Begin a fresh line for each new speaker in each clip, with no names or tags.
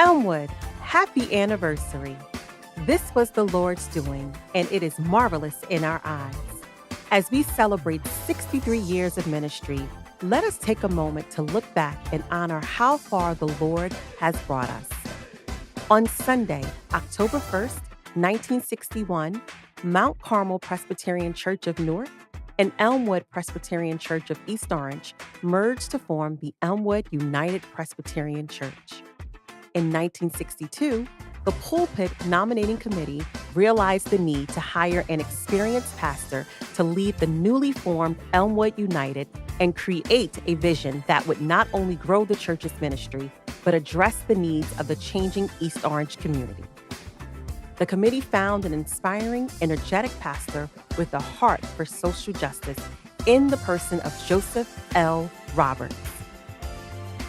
Elmwood, happy anniversary. This was the Lord's doing, and it is marvelous in our eyes. As we celebrate 63 years of ministry, let us take a moment to look back and honor how far the Lord has brought us. On Sunday, October 1st, 1961, Mount Carmel Presbyterian Church of Newark and Elmwood Presbyterian Church of East Orange merged to form the Elmwood United Presbyterian Church. In 1962, the Pulpit Nominating Committee realized the need to hire an experienced pastor to lead the newly formed Elmwood United and create a vision that would not only grow the church's ministry, but address the needs of the changing East Orange community. The committee found an inspiring, energetic pastor with a heart for social justice in the person of Joseph L. Roberts.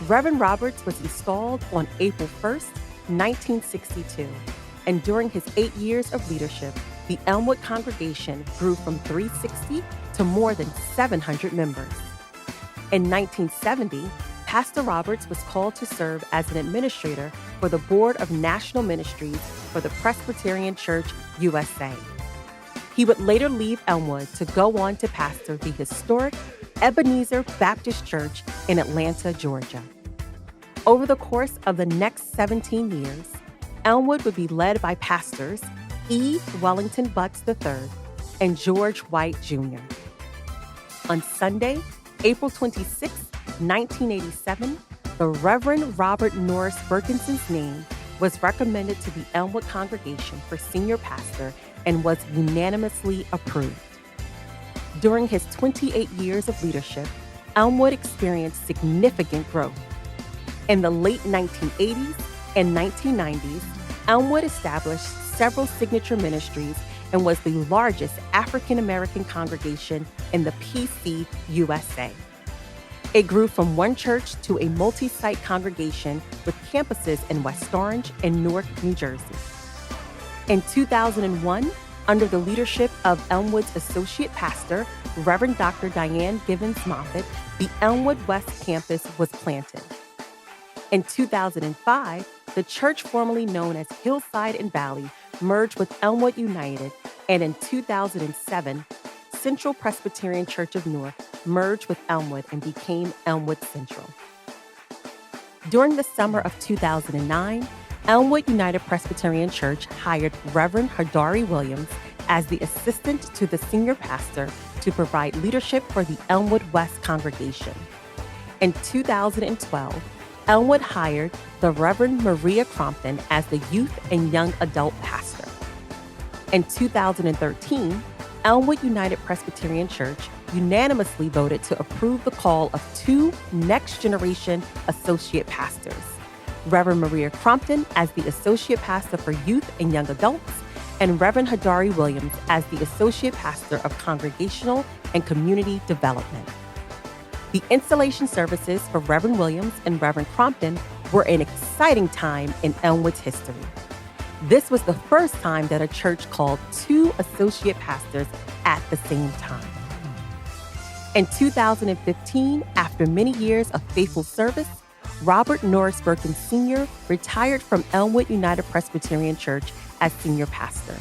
Reverend Roberts was installed on April 1st, 1962, and during his 8 years of leadership, the Elmwood congregation grew from 360 to more than 700 members. In 1970, Pastor Roberts was called to serve as an administrator for the Board of National Ministries for the Presbyterian Church USA. He would later leave Elmwood to go on to pastor the historic Ebenezer Baptist Church in Atlanta, Georgia. Over the course of the next 17 years, Elmwood would be led by pastors E. Wellington Butts III and George White Jr. On Sunday, April 26, 1987, the Reverend Robert Norris Berkinson's name was recommended to the Elmwood congregation for senior pastor and was unanimously approved. During his 28 years of leadership, Elmwood experienced significant growth. In the late 1980s and 1990s, Elmwood established several signature ministries and was the largest African-American congregation in the PC USA. It grew from one church to a multi-site congregation with campuses in West Orange and Newark, New Jersey. In 2001, under the leadership of Elmwood's associate pastor, Reverend Dr. Diane Givens Moffitt, the Elmwood West campus was planted. In 2005, the church formerly known as Hillside and Valley merged with Elmwood United, and in 2007, Central Presbyterian Church of Newark merged with Elmwood and became Elmwood Central. During the summer of 2009, Elmwood United Presbyterian Church hired Reverend Hadari Williams as the assistant to the senior pastor to provide leadership for the Elmwood West congregation. In 2012, Elmwood hired the Reverend Maria Crompton as the youth and young adult pastor. In 2013, Elmwood United Presbyterian Church unanimously voted to approve the call of 2 next-generation associate pastors, Reverend Maria Crompton as the associate pastor for youth and young adults, and Reverend Hadari Williams as the associate pastor of congregational and community development. The installation services for Reverend Williams and Reverend Crompton were an exciting time in Elmwood's history. This was the first time that a church called 2 associate pastors at the same time. In 2015, after many years of faithful service, Robert Norris Berkins Sr. retired from Elmwood United Presbyterian Church as senior pastor.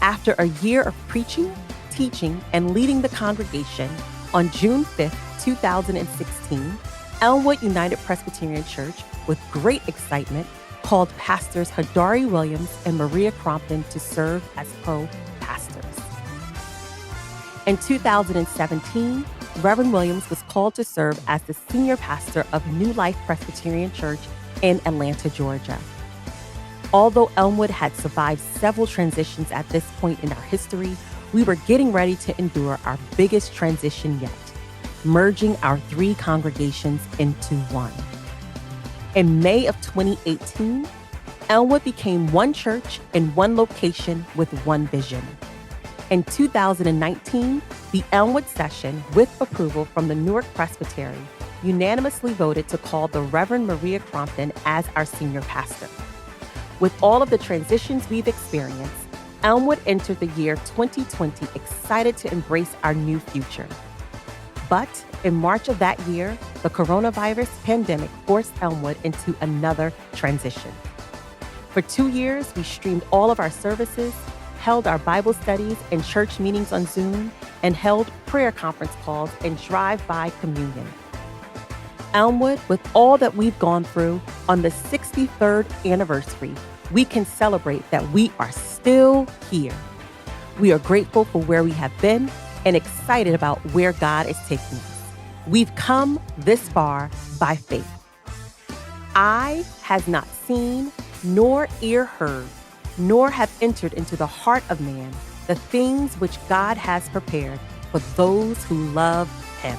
After a year of preaching, teaching, and leading the congregation, on June 5th, 2016, Elmwood United Presbyterian Church, with great excitement, called pastors Hadari Williams and Maria Crompton to serve as co-pastors. In 2017, Reverend Williams was called to serve as the senior pastor of New Life Presbyterian Church in Atlanta, Georgia. Although Elmwood had survived several transitions at this point in our history, we were getting ready to endure our biggest transition yet, merging our 3 congregations into one. In May of 2018, Elmwood became one church in one location with one vision. In 2019, the Elmwood session, with approval from the Newark Presbytery, unanimously voted to call the Reverend Maria Crompton as our senior pastor. With all of the transitions we've experienced, Elmwood entered the year 2020 excited to embrace our new future. But in March of that year, the coronavirus pandemic forced Elmwood into another transition. For 2 years, we streamed all of our services, held our Bible studies and church meetings on Zoom, and held prayer conference calls and drive-by communion. Elmwood, with all that we've gone through, on the 63rd anniversary, we can celebrate that we are still here. We are grateful for where we have been and excited about where God is taking us. We've come this far by faith. Eye has not seen, nor ear heard, nor have entered into the heart of man the things which God has prepared for those who love him.